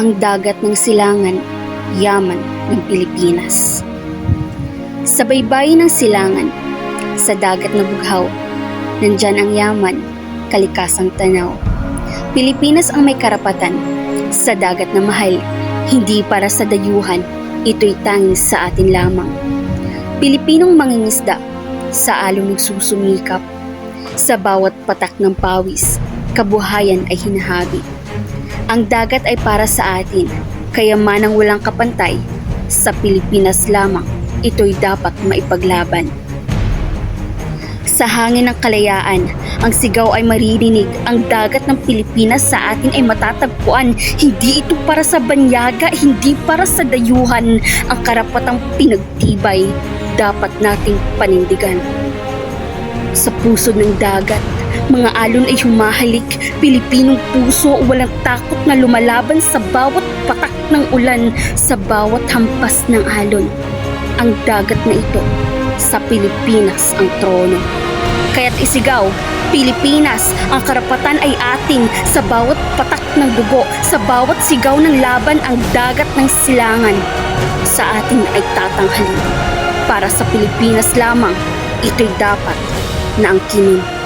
ang dagat ng silangan, yaman ng Pilipinas. Sa baybayin ng silangan, sa dagat na bughaw, nandyan ang yaman, kalikasang tanaw. Pilipinas ang may karapatan, sa dagat na mahal, hindi para sa dayuhan, ito'y tanging sa atin lamang. Pilipinong mangingisda, sa alon nagsusumikap, sa bawat patak ng pawis, kabuhayan ay hinahabi. Ang dagat ay para sa atin, kayamanang walang kapantay, sa Pilipinas lamang, ito'y dapat maipaglaban. Sa hangin ng kalayaan, ang sigaw ay maririnig, ang dagat ng Pilipinas sa atin ay matatagpuan. Hindi ito para sa banyaga, hindi para sa dayuhan. Ang karapatang pinagtibay, dapat nating panindigan. Sa pusod ng dagat, mga alon ay humahalik, Pilipinong puso walang takot na lumalaban sa bawat patak ng ulan, sa bawat hampas ng alon. Ang dagat na ito, sa Pilipinas ang trono. Kaya't isigaw, Pilipinas, ang karapatan ay atin, sa bawat patak ng dugo, sa bawat sigaw ng laban, ang dagat ng silangan sa atin ay tatanghalin. Para sa Pilipinas lamang, ito'y dapat na ang kinun.